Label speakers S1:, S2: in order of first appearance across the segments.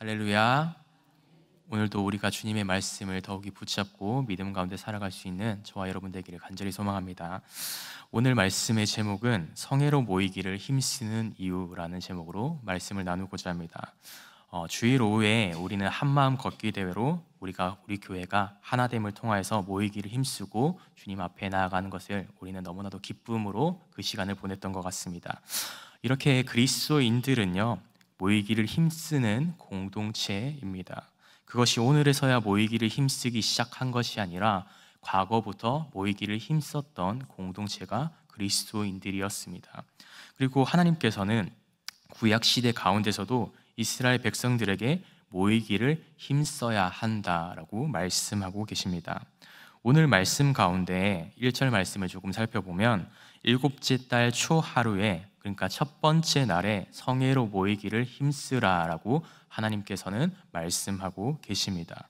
S1: 할렐루야. 오늘도 우리가 주님의 말씀을 더욱이 붙잡고 믿음 가운데 살아갈 수 있는 저와 여러분 되기를 간절히 소망합니다. 오늘 말씀의 제목은 성회로 모이기를 힘쓰는 이유라는 제목으로 말씀을 나누고자 합니다. 주일 오후에 우리는 한마음 걷기 대회로 우리 교회가 하나됨을 통하여서 모이기를 힘쓰고 주님 앞에 나아가는 것을 우리는 너무나도 기쁨으로 그 시간을 보냈던 것 같습니다. 이렇게 그리스도인들은요, 모이기를 힘쓰는 공동체입니다. 그것이 오늘에서야 모이기를 힘쓰기 시작한 것이 아니라 과거부터 모이기를 힘썼던 공동체가 그리스도인들이었습니다. 그리고 하나님께서는 구약시대 가운데서도 이스라엘 백성들에게 모이기를 힘써야 한다라고 말씀하고 계십니다. 오늘 말씀 가운데 1절 말씀을 조금 살펴보면 일곱째 달 초하루에, 그러니까 첫 번째 날에 성회로 모이기를 힘쓰라라고 하나님께서는 말씀하고 계십니다.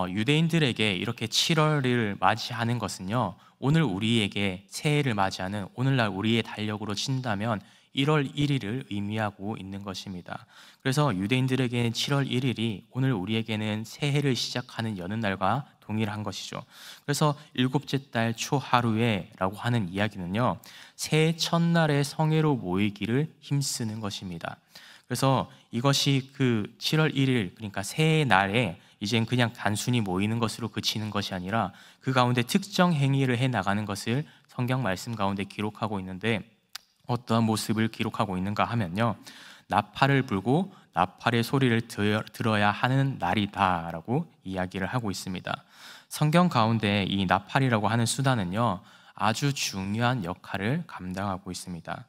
S1: 유대인들에게 이렇게 7월을 맞이하는 것은요, 오늘 우리에게 새해를 맞이하는 오늘날 우리의 달력으로 친다면 1월 1일을 의미하고 있는 것입니다. 그래서 유대인들에게는 7월 1일이 오늘 우리에게는 새해를 시작하는 여는 날과 동일한 것이죠. 그래서 일곱째 달 초하루에 라고 하는 이야기는요, 새해 첫날에 성회로 모이기를 힘쓰는 것입니다. 그래서 이것이 그 7월 1일, 그러니까 새해 날에 이젠 그냥 단순히 모이는 것으로 그치는 것이 아니라 그 가운데 특정 행위를 해 나가는 것을 성경 말씀 가운데 기록하고 있는데, 어떠한 모습을 기록하고 있는가 하면요, 나팔을 불고 나팔의 소리를 들어야 하는 날이다라고 이야기를 하고 있습니다. 성경 가운데 이 나팔이라고 하는 수단은요, 아주 중요한 역할을 감당하고 있습니다.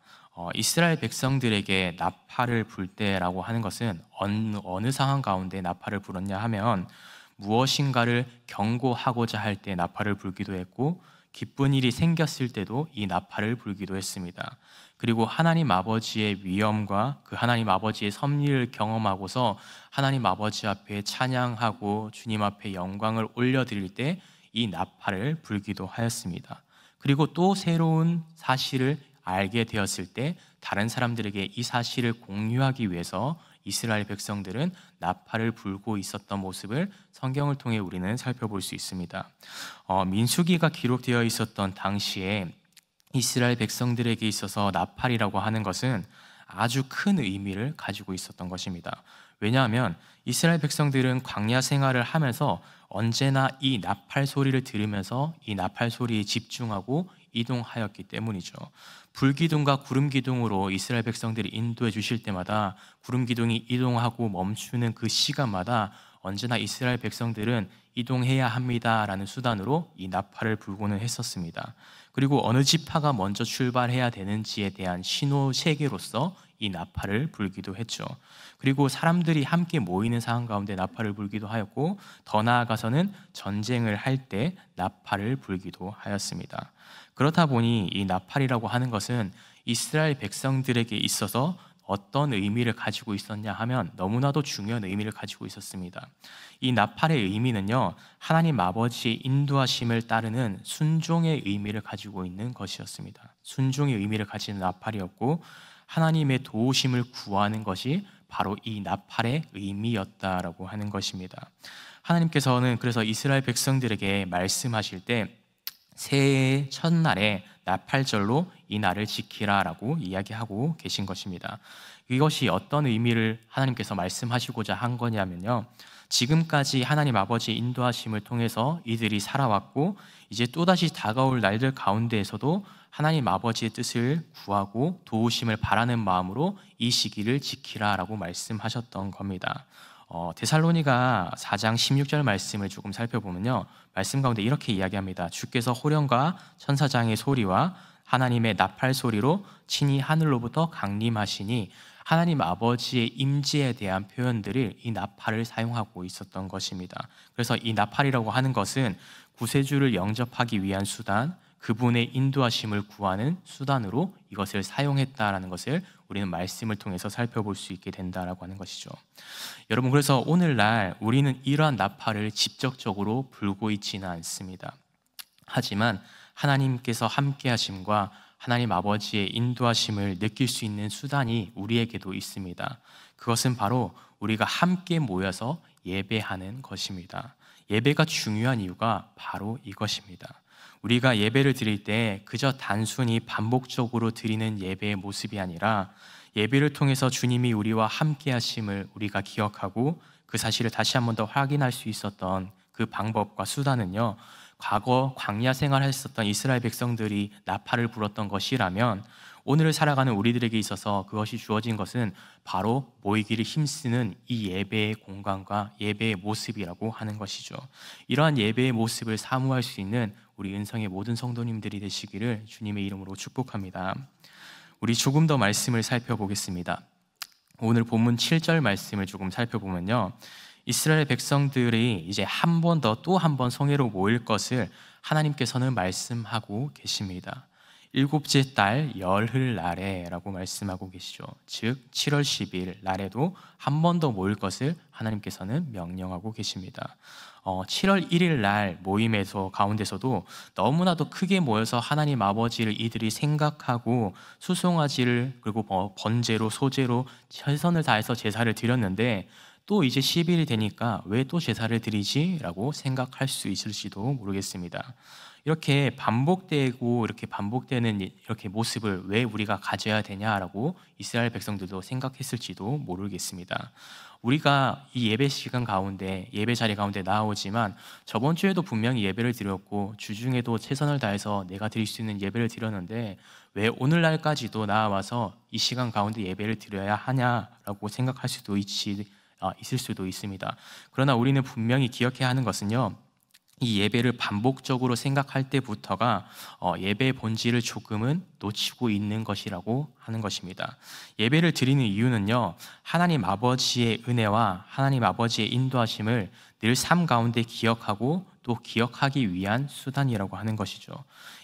S1: 이스라엘 백성들에게 나팔을 불 때라고 하는 것은 어느 상황 가운데 나팔을 불었냐 하면 무엇인가를 경고하고자 할 때 나팔을 불기도 했고, 기쁜 일이 생겼을 때도 이 나팔을 불기도 했습니다. 그리고 하나님 아버지의 위엄과 그 하나님 아버지의 섭리를 경험하고서 하나님 아버지 앞에 찬양하고 주님 앞에 영광을 올려드릴 때 이 나팔을 불기도 하였습니다. 그리고 또 새로운 사실을 알게 되었을 때 다른 사람들에게 이 사실을 공유하기 위해서 이스라엘 백성들은 나팔을 불고 있었던 모습을 성경을 통해 우리는 살펴볼 수 있습니다. 민수기가 기록되어 있었던 당시에 이스라엘 백성들에게 있어서 나팔이라고 하는 것은 아주 큰 의미를 가지고 있었던 것입니다. 왜냐하면 이스라엘 백성들은 광야 생활을 하면서 언제나 이 나팔 소리를 들으면서 이 나팔 소리에 집중하고 이동하였기 때문이죠. 불기둥과 구름기둥으로 이스라엘 백성들이 인도해 주실 때마다 구름기둥이 이동하고 멈추는 그 시간마다 언제나 이스라엘 백성들은 이동해야 합니다라는 수단으로 이 나팔을 불고는 했었습니다. 그리고 어느 지파가 먼저 출발해야 되는지에 대한 신호 체계로서 이 나팔을 불기도 했죠. 그리고 사람들이 함께 모이는 상황 가운데 나팔을 불기도 하였고, 더 나아가서는 전쟁을 할 때 나팔을 불기도 하였습니다. 그렇다 보니 이 나팔이라고 하는 것은 이스라엘 백성들에게 있어서 어떤 의미를 가지고 있었냐 하면 너무나도 중요한 의미를 가지고 있었습니다. 이 나팔의 의미는요, 하나님 아버지의 인도하심을 따르는 순종의 의미를 가지고 있는 것이었습니다. 순종의 의미를 가지는 나팔이었고, 하나님의 도우심을 구하는 것이 바로 이 나팔의 의미였다라고 하는 것입니다. 하나님께서는 그래서 이스라엘 백성들에게 말씀하실 때 새해의 첫날에 나팔절로 이 날을 지키라라고 이야기하고 계신 것입니다. 이것이 어떤 의미를 하나님께서 말씀하시고자 한 거냐면요, 지금까지 하나님 아버지의 인도하심을 통해서 이들이 살아왔고, 이제 또다시 다가올 날들 가운데에서도 하나님 아버지의 뜻을 구하고 도우심을 바라는 마음으로 이 시기를 지키라라고 말씀하셨던 겁니다. 데살로니가 4장 16절 말씀을 조금 살펴보면요, 말씀 가운데 이렇게 이야기합니다. 주께서 호령과 천사장의 소리와 하나님의 나팔 소리로 친히 하늘로부터 강림하시니, 하나님 아버지의 임재에 대한 표현들을 이 나팔을 사용하고 있었던 것입니다. 그래서 이 나팔이라고 하는 것은 구세주를 영접하기 위한 수단, 그분의 인도하심을 구하는 수단으로 이것을 사용했다라는 것을 우리는 말씀을 통해서 살펴볼 수 있게 된다라고 하는 것이죠. 여러분, 그래서 오늘날 우리는 이러한 나팔을 직접적으로 불고 있지는 않습니다. 하지만 하나님께서 함께 하심과 하나님 아버지의 인도하심을 느낄 수 있는 수단이 우리에게도 있습니다. 그것은 바로 우리가 함께 모여서 예배하는 것입니다. 예배가 중요한 이유가 바로 이것입니다. 우리가 예배를 드릴 때 그저 단순히 반복적으로 드리는 예배의 모습이 아니라 예배를 통해서 주님이 우리와 함께 하심을 우리가 기억하고 그 사실을 다시 한 번 더 확인할 수 있었던 그 방법과 수단은요, 과거 광야 생활했었던 이스라엘 백성들이 나팔을 불었던 것이라면 오늘을 살아가는 우리들에게 있어서 그것이 주어진 것은 바로 모이기를 힘쓰는 이 예배의 공간과 예배의 모습이라고 하는 것이죠. 이러한 예배의 모습을 사모할 수 있는 우리 은성의 모든 성도님들이 되시기를 주님의 이름으로 축복합니다. 우리 조금 더 말씀을 살펴보겠습니다. 오늘 본문 7절 말씀을 조금 살펴보면요, 이스라엘 백성들이 이제 한 번 더 또 한 번 성회로 모일 것을 하나님께서는 말씀하고 계십니다. 일곱째 달 열흘 날에라고 말씀하고 계시죠. 즉 7월 10일 날에도 한 번 더 모일 것을 하나님께서는 명령하고 계십니다. 7월 1일 날 모임에서 가운데서도 너무나도 크게 모여서 하나님 아버지를 이들이 생각하고 수송아지를 그리고 번제로 소제로 최선을 다해서 제사를 드렸는데, 또 이제 10일이 되니까 왜 또 제사를 드리지? 라고 생각할 수 있을지도 모르겠습니다. 이렇게 반복되고 이렇게 반복되는 이렇게 모습을 왜 우리가 가져야 되냐라고 이스라엘 백성들도 생각했을지도 모르겠습니다. 우리가 이 예배 시간 가운데 예배 자리 가운데 나오지만 저번 주에도 분명히 예배를 드렸고 주중에도 최선을 다해서 내가 드릴 수 있는 예배를 드렸는데 왜 오늘날까지도 나와서 이 시간 가운데 예배를 드려야 하냐라고 생각할 수도 있을 수도 있습니다. 그러나 우리는 분명히 기억해야 하는 것은요, 이 예배를 반복적으로 생각할 때부터가 예배의 본질을 조금은 놓치고 있는 것이라고 하는 것입니다. 예배를 드리는 이유는요, 하나님 아버지의 은혜와 하나님 아버지의 인도하심을 늘 삶 가운데 기억하고 또 기억하기 위한 수단이라고 하는 것이죠.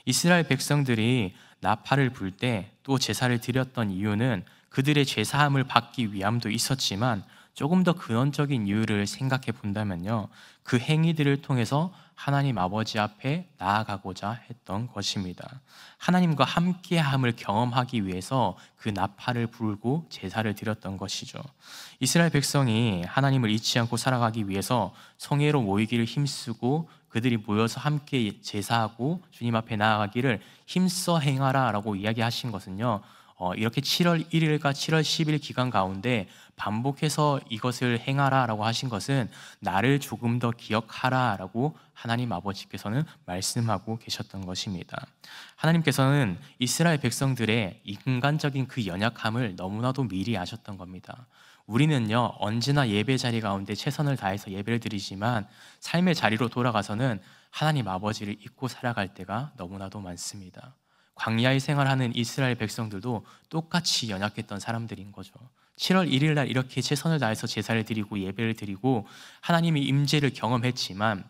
S1: 이스라엘 백성들이 나팔을 불 때 또 제사를 드렸던 이유는 그들의 죄사함을 받기 위함도 있었지만 조금 더 근원적인 이유를 생각해 본다면요, 그 행위들을 통해서 하나님 아버지 앞에 나아가고자 했던 것입니다. 하나님과 함께함을 경험하기 위해서 그 나팔을 불고 제사를 드렸던 것이죠. 이스라엘 백성이 하나님을 잊지 않고 살아가기 위해서 성회로 모이기를 힘쓰고 그들이 모여서 함께 제사하고 주님 앞에 나아가기를 힘써 행하라 라고 이야기하신 것은요, 이렇게 7월 1일과 7월 10일 기간 가운데 반복해서 이것을 행하라 라고 하신 것은 나를 조금 더 기억하라 라고 하나님 아버지께서는 말씀하고 계셨던 것입니다. 하나님께서는 이스라엘 백성들의 인간적인 그 연약함을 너무나도 미리 아셨던 겁니다. 우리는요, 언제나 예배 자리 가운데 최선을 다해서 예배를 드리지만 삶의 자리로 돌아가서는 하나님 아버지를 잊고 살아갈 때가 너무나도 많습니다. 광야의 생활하는 이스라엘 백성들도 똑같이 연약했던 사람들인 거죠. 7월 1일 날 이렇게 최선을 다해서 제사를 드리고 예배를 드리고 하나님의 임재를 경험했지만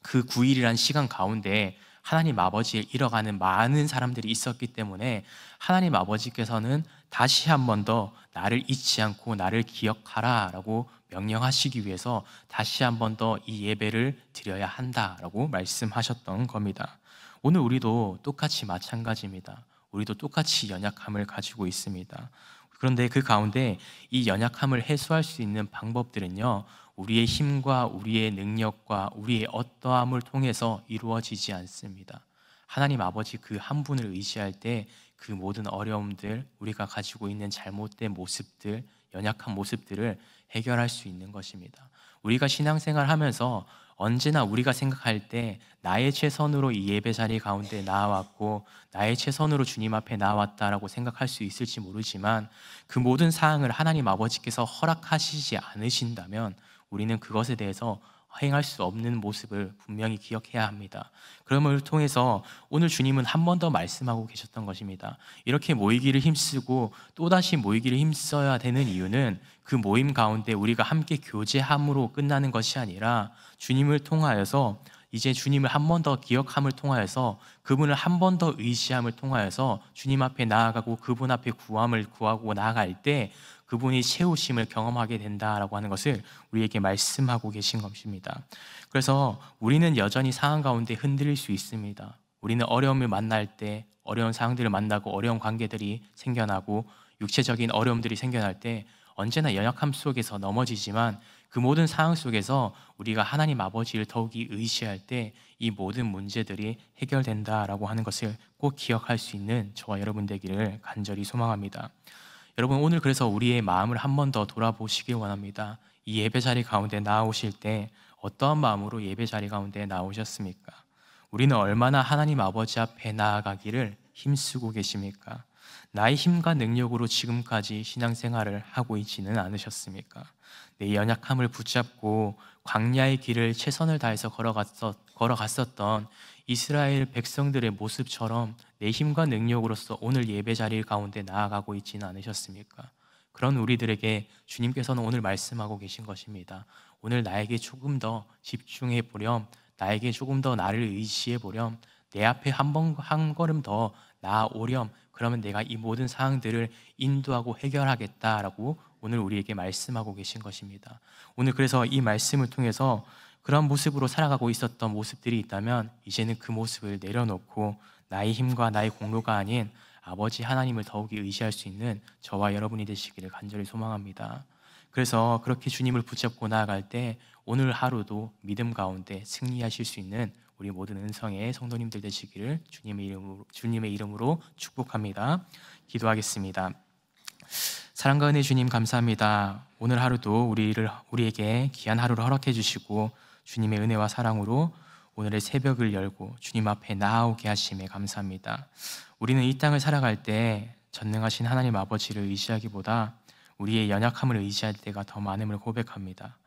S1: 그 9일이란 시간 가운데 하나님 아버지를 잃어가는 많은 사람들이 있었기 때문에 하나님 아버지께서는 다시 한 번 더 나를 잊지 않고 나를 기억하라 라고 명령하시기 위해서 다시 한 번 더 이 예배를 드려야 한다라고 말씀하셨던 겁니다. 오늘 우리도 똑같이 마찬가지입니다. 우리도 똑같이 연약함을 가지고 있습니다. 그런데 그 가운데 이 연약함을 해소할 수 있는 방법들은요, 우리의 힘과 우리의 능력과 우리의 어떠함을 통해서 이루어지지 않습니다. 하나님 아버지 그 한 분을 의지할 때 그 모든 어려움들, 우리가 가지고 있는 잘못된 모습들, 연약한 모습들을 해결할 수 있는 것입니다. 우리가 신앙생활 하면서 언제나 우리가 생각할 때 나의 최선으로 이 예배 자리 가운데 나아왔고 나의 최선으로 주님 앞에 나아왔다라고 생각할 수 있을지 모르지만 그 모든 사항을 하나님 아버지께서 허락하시지 않으신다면 우리는 그것에 대해서 행할 수 없는 모습을 분명히 기억해야 합니다. 그럼을 통해서 오늘 주님은 한 번 더 말씀하고 계셨던 것입니다. 이렇게 모이기를 힘쓰고 또다시 모이기를 힘써야 되는 이유는 그 모임 가운데 우리가 함께 교제함으로 끝나는 것이 아니라 주님을 통하여서 이제 주님을 한 번 더 기억함을 통하여서 그분을 한 번 더 의지함을 통하여서 주님 앞에 나아가고 그분 앞에 구함을 구하고 나아갈 때 그분이 채우심을 경험하게 된다라고 하는 것을 우리에게 말씀하고 계신 것입니다. 그래서 우리는 여전히 상황 가운데 흔들릴 수 있습니다. 우리는 어려움을 만날 때, 어려운 상황들을 만나고 어려운 관계들이 생겨나고 육체적인 어려움들이 생겨날 때 언제나 연약함 속에서 넘어지지만, 그 모든 상황 속에서 우리가 하나님 아버지를 더욱이 의지할 때 이 모든 문제들이 해결된다라고 하는 것을 꼭 기억할 수 있는 저와 여러분 되기를 간절히 소망합니다. 여러분, 오늘 그래서 우리의 마음을 한 번 더 돌아보시길 원합니다. 이 예배 자리 가운데 나오실 때 어떠한 마음으로 예배 자리 가운데 나오셨습니까? 우리는 얼마나 하나님 아버지 앞에 나아가기를 힘쓰고 계십니까? 나의 힘과 능력으로 지금까지 신앙생활을 하고 있지는 않으셨습니까? 내 연약함을 붙잡고 광야의 길을 최선을 다해서 걸어갔었던 이스라엘 백성들의 모습처럼 내 힘과 능력으로서 오늘 예배 자리 가운데 나아가고 있지는 않으셨습니까? 그런 우리들에게 주님께서는 오늘 말씀하고 계신 것입니다. 오늘 나에게 조금 더 집중해 보렴, 나에게 조금 더 나를 의지해 보렴, 내 앞에 한 걸음 더 나아오렴. 그러면 내가 이 모든 사항들을 인도하고 해결하겠다라고 오늘 우리에게 말씀하고 계신 것입니다. 오늘 그래서 이 말씀을 통해서 그런 모습으로 살아가고 있었던 모습들이 있다면 이제는 그 모습을 내려놓고 나의 힘과 나의 공로가 아닌 아버지 하나님을 더욱이 의지할 수 있는 저와 여러분이 되시기를 간절히 소망합니다. 그래서 그렇게 주님을 붙잡고 나아갈 때 오늘 하루도 믿음 가운데 승리하실 수 있는 우리 모든 은성의 성도님들 되시기를 주님의 이름으로 축복합니다. 기도하겠습니다. 사랑과 은혜 주님 감사합니다. 오늘 하루도 우리에게 귀한 하루를 허락해 주시고 주님의 은혜와 사랑으로 오늘의 새벽을 열고 주님 앞에 나아오게 하심에 감사합니다. 우리는 이 땅을 살아갈 때 전능하신 하나님 아버지를 의지하기보다 우리의 연약함을 의지할 때가 더 많음을 고백합니다.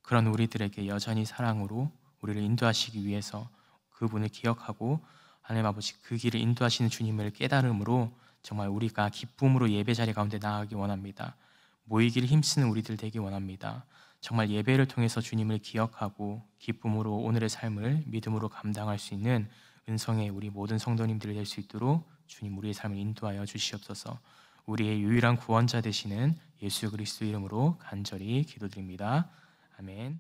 S1: 그런 우리들에게 여전히 사랑으로 우리를 인도하시기 위해서 그분을 기억하고 하나님 아버지 그 길을 인도하시는 주님을 깨달음으로 정말 우리가 기쁨으로 예배 자리 가운데 나아가기 원합니다. 모이기를 힘쓰는 우리들 되기 원합니다. 정말 예배를 통해서 주님을 기억하고 기쁨으로 오늘의 삶을 믿음으로 감당할 수 있는 은성의 우리 모든 성도님들이 될 수 있도록 주님 우리의 삶을 인도하여 주시옵소서. 우리의 유일한 구원자 되시는 예수 그리스도 이름으로 간절히 기도드립니다. 아멘.